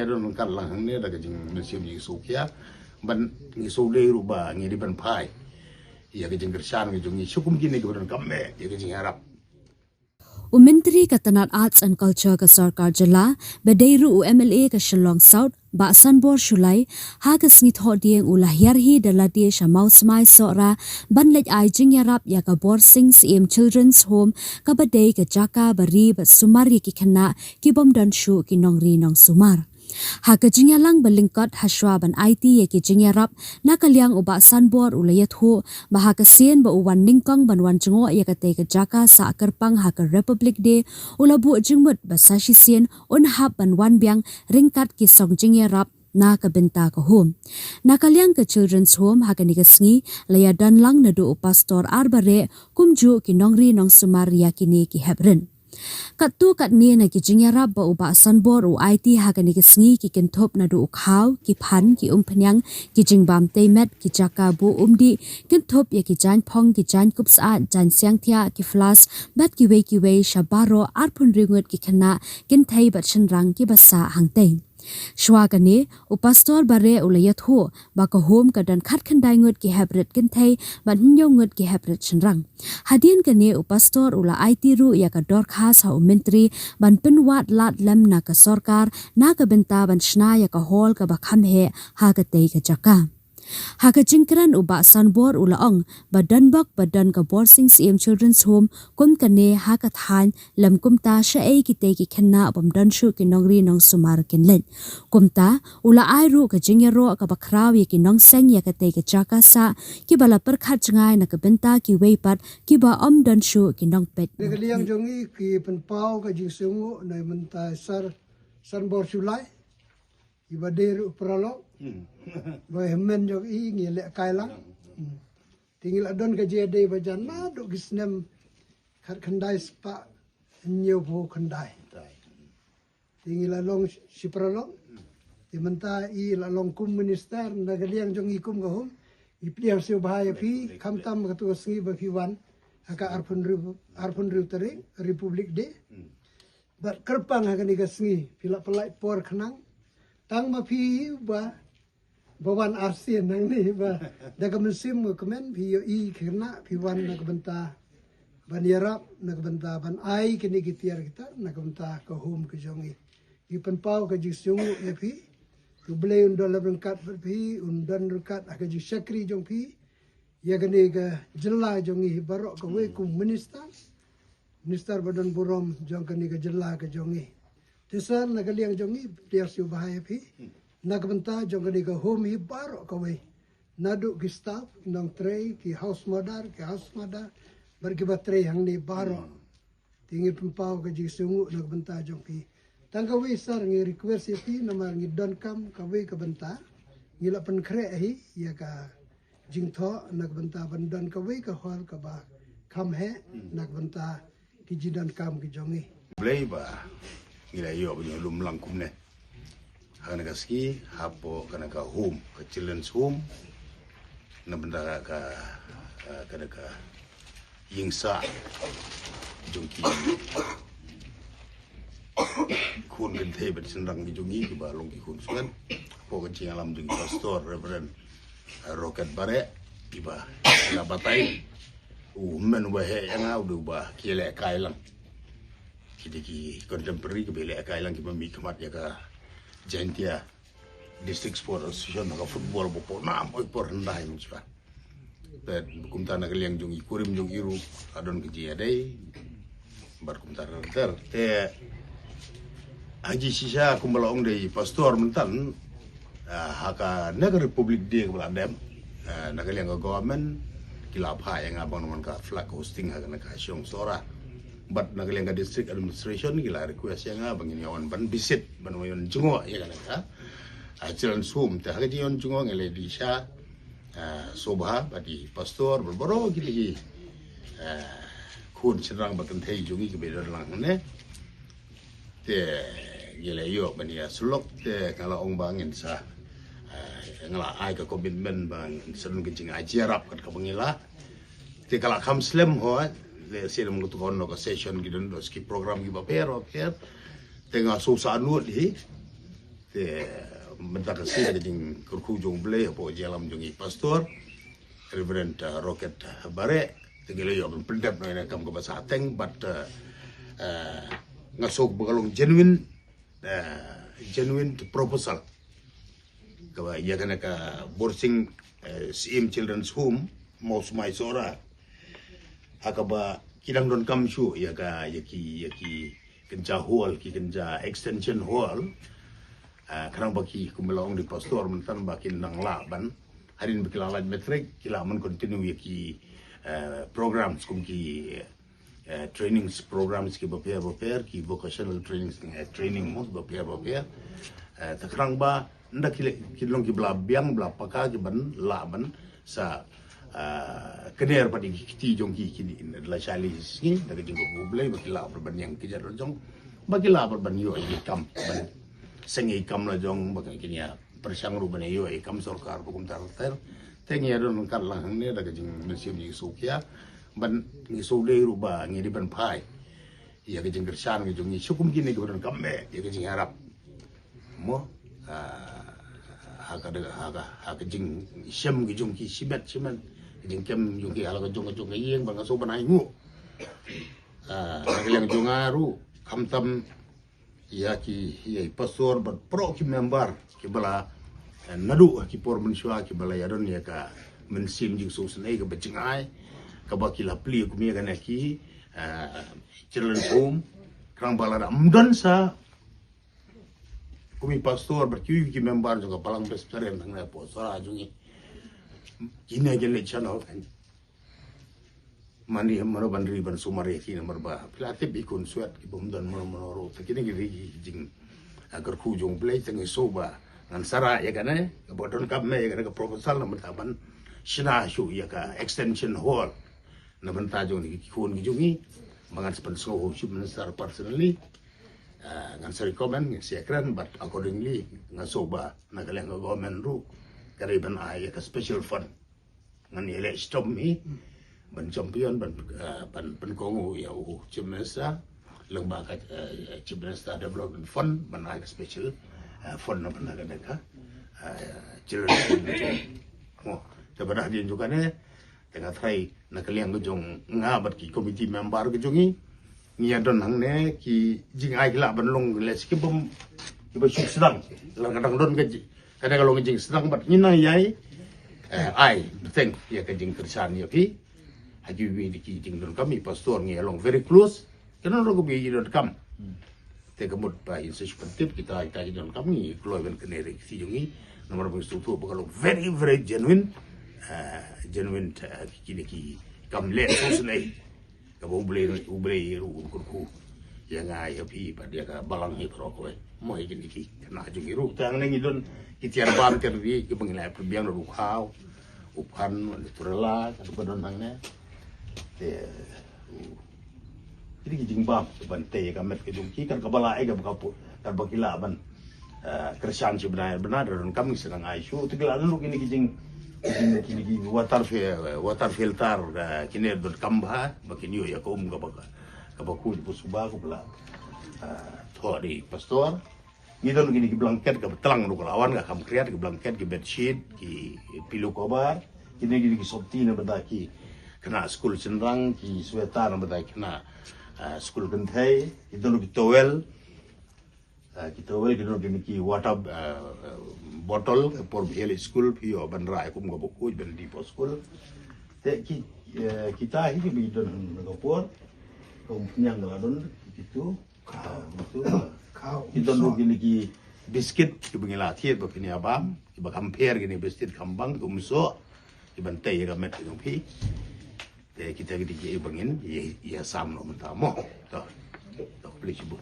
don kan lang ne daga jing museum yi sokia ban ni so le ruba ni di ban pai ya ke jing kersan ni jungi sukum gini ke don kamme ya ke jing harap Menteri Katanat Arts and Culture ka Sarkar Jala Badairu MLA ka Shillong South ba Sanbor Shulai ha ka sngi thodieng ulahyar hi dalati shamau smai sora banlej ai jingyarap ya ka Borsing CM Children's Home ka badai ka Jaka bari ba sumari ki khana ki bom dan shu ki nongri nong sumar ha ka jingyalang balingkot haswa ban IT ye ki jingyarap na kalyang uba Sanbor ulayat ho ba ha ka sien ba uwan ningkong ban wan jungo ya ka te ka Jaka sa kerpang ha ka Republic Day ulabu jingmut ba sashi sien un hab ban wan biang ringkat ki song jingyarap na ka benta ka home na kalyang ka Children's Home ha ka ni ka sngi laya dan lang na do pastor arbare kumju ki nongri nong sumar ya kini ki hebren Katu kat ni na ki jingyarap ba uba Sanbor u IT ha ka ni ka sngi ki kentop na do ukhaw ki phan ki umpanyang ki jingbam teimet ki Jaka bu umdi kentop ya ki jan phong ki jan kupsa jan siang thia ki flas bat ki wei shabaro arpun ringut ki khana kin thai bat shanrang ki basa hangte Shwagane upastor bare ulayat ho baka home ka dan khat khandai ngut ki habret kin thai ban nyong ngut ki habret shanrang hadin kane upastor ula IT ru ya ka dor khas ha menteri ban pinwat lat lam na ka sarkar na ka benta ban shna ya ka hol ka ba kham he ha ka tei ka Jaka Haka jingkran uba Sanbor ulaong badan bak badan ka Borsing CM Children's Home kum kane haka than lam kumta sha ai ki te ki khanna bam dan shu ki nongri nong sumar kin len kumta ula ai ru ka jingyaro ka bakraw ye ki nong seng ya ka te ki Jaka sa ki bala par khat jangai na ka benta ki weipat ki ba om dan shu ki nong pet Negaliang jongi ki penpau ka jingsungu na menta Sanbor Sulai ibaderu pralo Boy hemen jog I ngile kailang tinggal adon ka jede bajan ma do gisnem khat khandai spa nyo bo khandai tinggal long sipralong dimenta I la long kum minister nagaliang jong ikum ka hom ipliar se bahaya phi khamtam ka to sngi ba phi wan aka arpun riu tare Republic Day bat kerpang ha ni ka sngi pila pelai por khnang tang ma phi ba bawan arsian nang ni ba daga musim komen phi I khna phi wan na benta ban yarap na benta ban ai kini gitiar kita na benta ka home ka jongi I penpau ka jisung e phi tu blei undol labran kat phi undan rukat ka ji sakri jong phi ya gani ka jilla jongi barok ka we ku minister badan burom jong kani ka jilla ka jongi Tesar nagaliang jongi dia siu bahaya phi nagbenta jong ni ka home hi baro ka we nadu ki staff nang tray ki house mother berki batre hang ni baro tingi pempau ka jisungu nagbenta jong pi tangka we sar ngi request pi namar ngi don kam ka we ka benta ngila pen kre hi ya ka jingtho nagbenta ban don ka we ka hol ka ba kham he nagbenta ki jidan kam ki jongi blay ba ngila yo bunyo lumlang kumne kana ka ski hapo kana ka home ka Children's Home na benda ka kana ka yingsa jongki kun kan thei bet sendang gi jongi ki ba long ki kun suan po ka jing alam jing pastor reverend rocket bare iba na batai men wa he yang au du ba ki le kai lang ki contemporary ki bele kai lang ki mami kamat ya ka Jantia District Sport Association na football bopo na moy por ndai mutsa bet kumta na kaliang jong ikurim jong iru adon ke dai bar kumta ter te aji sisa kumbalong dei pastor mentan haka negara Republik Day kebeladem na kaliang government kilap ha yang abang naman ka flag hosting ha na ka syong sora but nagaling ka district administration gila request yang abang ini awan ban visit ban mayon jungo ya kan ka Children's Home ta hagi yon jungo ngele di sha sobha badi pastor berboro gili kun serang bakan thei jungi ke bedar lang ne te gile yo bania sulok te kalau ong bangin sa ngala ai ka commitment bang sen kencing ajarap kat ka bangila te kala kam slam ho le silam lutu kono ka session gidan do ski program gi bapero per tenga susah anu di Bentar kasih ada jing kurku jong beli apa jalan jongi pastor Reverend Rocket Bare tinggal yo pendap no kam ke bahasa Ateng but ngasok begalong genuine proposal kawa ya kana ka borsing CM Children's Home mau sumai sora akaba kidang don kam shu ya ka yaki kenja hall ki kenja extension hall karang baki kumelong di pastor mentan bakin nang laban harin baki lalaj metrik kila man continue yaki programs kum ki trainings programs ki bapia ki vocational training mo bapia takrang ba ndak kilong ki bla biang bla paka ki ban laban sa keder padi kiti jong ki kini la chalis ni daga jong ko blay baki la ban yang ki jar jong baki la ban yo ay kam ban sengi kam la jong baka kini ya persang ru bane yo kam sarkar hukum tarter tengi ya don kan lang ne daga jing mesim ni sukia ban ni so le ru ba ngi di ban pai ya ga jing kersan ngi jong ni sukum kini go don kamme ya ga jing harap mo haka jing shem gi jong ki sibet siman jing kem jong ki ala ga jong yeng ban ga so ban ai ngu yang jong aru kamtam ya ki pastor but pro ki member ki bala nadu ki por mensyua ki bala yadon ya ka mensim jing so senai ka becengai ka bakila pli ku mi kan ki children's home krang bala amdan sa kumi pastor berkiu ki member juga palang pesaren nang na po sora jungi kina gele channel kan mandi mano bandri ban sumare ki nomor ba pilatip ikun suat ki bomdan mano takini ki jing agar ku jong play tengi soba ngan sara ya kan bodon kap me ya kan proposal na mataban sina shu ya ka extension hall na banta jong ki kun ki jungi mangan sepen so ship minister personally ngan sari comment ngan sekran but accordingly ngan soba na kaleng government ru kare ban ay ka special fund ngan ele stop me ban champion ban kongo ya chimnesa lembaga chimnesa development fund ban ay special fund na ban ka children mo tabada din juga ne tengah try na kaliang gojong ngabat ki committee member gojongi ngia don hang ne ki jing ai la ban long les ki bom ki ba shuk sedang la kadang don gaji kadang kalau jing sedang bat nyina yai ai think ya ka jing kersan ya pi haji wi di ki jing don kami pastor ngia long very close kena ro ko bi don kam te kamut pa in se tip kita don kami keluar ben kenere si jungi nomor struktur kalau very very genuine ki kam le so senai ka boleh ru kurku yang ai api pada ka balang hi pro ko mo hi ki na jungi ru tang ne ngidon ki tiar ban ker wi ki bangla perbiang ru khau upan turela ka badon hang ne jadi kijing bam bante ka met ke jungki kan kabala ai ga kapu kan bakila ban kersan si benar dan kami sedang aisu tigala lu kini kijing water filter kini dot kamba bakin yo ya kom ga baku busuba ko bla tho di pastor ngidon kini ki blanket ga betelang ru lawan ga kam kreat ki blanket ki bedsheet ki pilu kobar kini ki sopti na badaki kena school senrang ki sweater na badaki kena school kentai itu lebih towel kita ki water bottle por bhel school pio ban rai kum go boku ban di school te kita ini bi don go por kum nyang don itu kau kita do gini ki biscuit ki bingila thiet ba kini abam ki ba compare gini biscuit kambang kumso ki ban te ga met ng pi te kita gidi ki bangin ya sam no mentamo to please bu